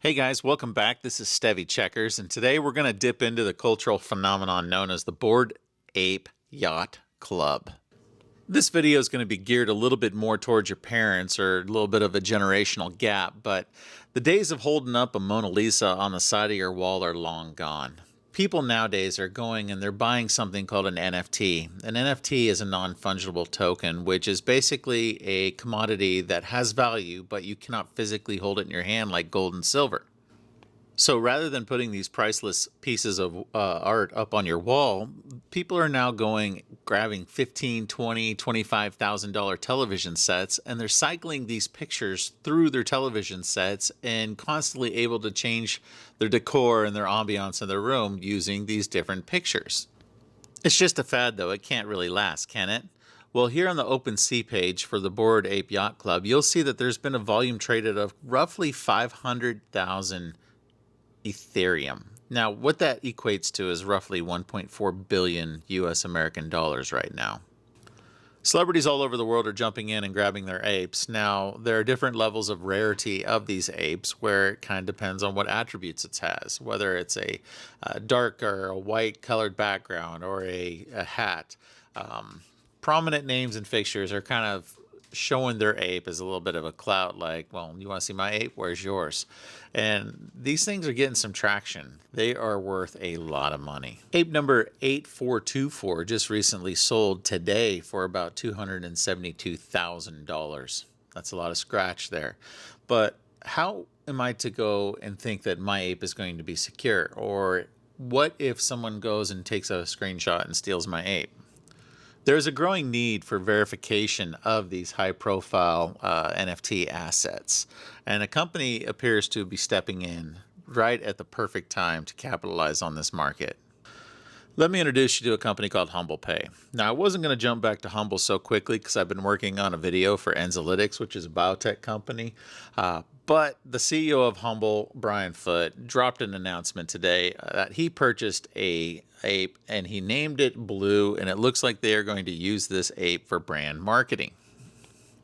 Hey guys, welcome back. This is Stevey Checkers, and today we're going to dip into the cultural phenomenon known as the Bored Ape Yacht Club. This video is going to be geared a little bit more towards your parents or a little bit of a generational gap, but the days of holding up a Mona Lisa on the side of your wall are long gone. People nowadays are going and they're buying something called an NFT. An NFT is a non-fungible token, which is basically a commodity that has value, but you cannot physically hold it in your hand like gold and silver. So rather than putting these priceless pieces of art up on your wall, people are now grabbing $15, $20, $25,000 television sets, and they're cycling these pictures through their television sets and constantly able to change their decor and their ambiance in their room using these different pictures. It's just a fad though, it can't really last, can it? Well, here on the OpenSea page for the Bored Ape Yacht Club, you'll see that there's been a volume traded of roughly 500,000 Ethereum. Now, what that equates to is roughly 1.4 billion US American dollars right now. Celebrities all over the world are jumping in and grabbing their apes. Now, there are different levels of rarity of these apes where it kind of depends on what attributes it has, whether it's a dark or a white colored background or a hat. Prominent names and fixtures are kind of showing their ape as a little bit of a clout, like, well, you want to see my ape? Where's yours? And these things are getting some traction. They are worth a lot of money. Ape number 8424 just recently sold today for about $272,000. That's a lot of scratch there. But how am I to go and think that my ape is going to be secure? Or what if someone goes and takes a screenshot and steals my ape? There's a growing need for verification of these high-profile NFT assets, and a company appears to be stepping in right at the perfect time to capitalize on this market. Let me introduce you to a company called HumblePay. Now, I wasn't going to jump back to Humble so quickly because I've been working on a video for Enzalytics, which is a biotech company. But the CEO of Humble, Brian Foote, dropped an announcement today that he purchased a ape and he named it Blue, and it looks like they are going to use this ape for brand marketing.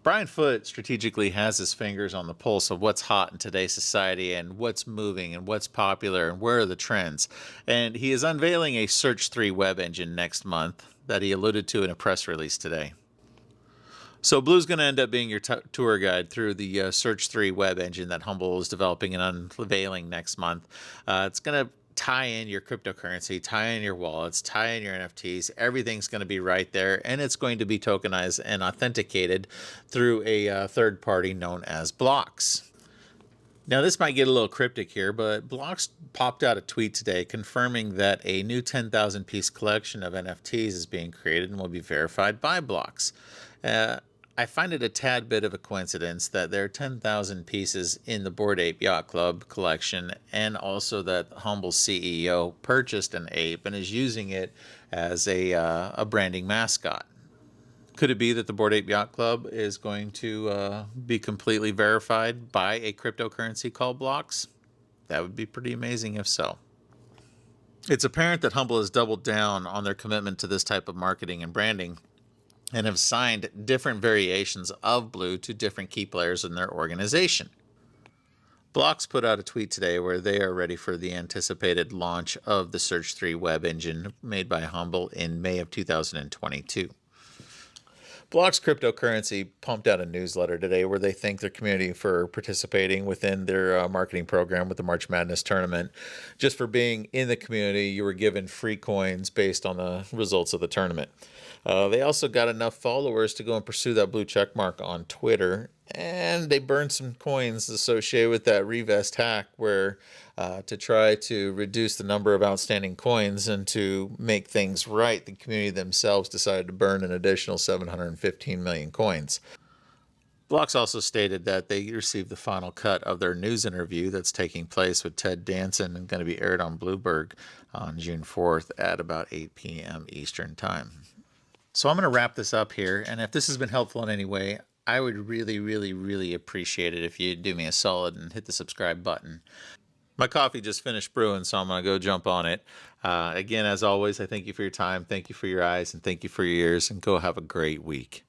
Brian Foote strategically has his fingers on the pulse of what's hot in today's society and what's moving and what's popular and where are the trends. And he is unveiling a Search 3 web engine next month that he alluded to in a press release today. So Blue's going to end up being your tour guide through the Search 3 web engine that Humble is developing and unveiling next month. It's going to tie in your cryptocurrency, tie in your wallets, tie in your NFTs. Everything's going to be right there, and it's going to be tokenized and authenticated through a third party known as Blocks. Now, this might get a little cryptic here, but Blocks popped out a tweet today confirming that a new 10,000 piece collection of NFTs is being created and will be verified by Blocks. I find it a tad bit of a coincidence that there are 10,000 pieces in the Bored Ape Yacht Club collection, and also that Humble's CEO purchased an ape and is using it as a branding mascot. Could it be that the Bored Ape Yacht Club is going to be completely verified by a cryptocurrency called Blocks? That would be pretty amazing if so. It's apparent that Humble has doubled down on their commitment to this type of marketing and branding, and have signed different variations of Blue to different key players in their organization. Blocks put out a tweet today where they are ready for the anticipated launch of the Search 3 web engine made by Humble in May of 2022. Blocks Cryptocurrency pumped out a newsletter today where they thank their community for participating within their marketing program with the March Madness tournament. Just for being in the community, you were given free coins based on the results of the tournament. They also got enough followers to go and pursue that blue check mark on Twitter, and they burned some coins associated with that revest hack where to try to reduce the number of outstanding coins and to make things right, the community themselves decided to burn an additional 715 million coins. Blocks also stated that they received the final cut of their news interview that's taking place with Ted Danson and going to be aired on Bloomberg on June 4th at about 8 p.m. Eastern Time. So I'm going to wrap this up here, and if this has been helpful in any way, I would really appreciate it if you'd do me a solid and hit the subscribe button. My coffee just finished brewing, so I'm going to go jump on it. Again, as always, I thank you for your time, thank you for your eyes, and thank you for your ears, and go have a great week.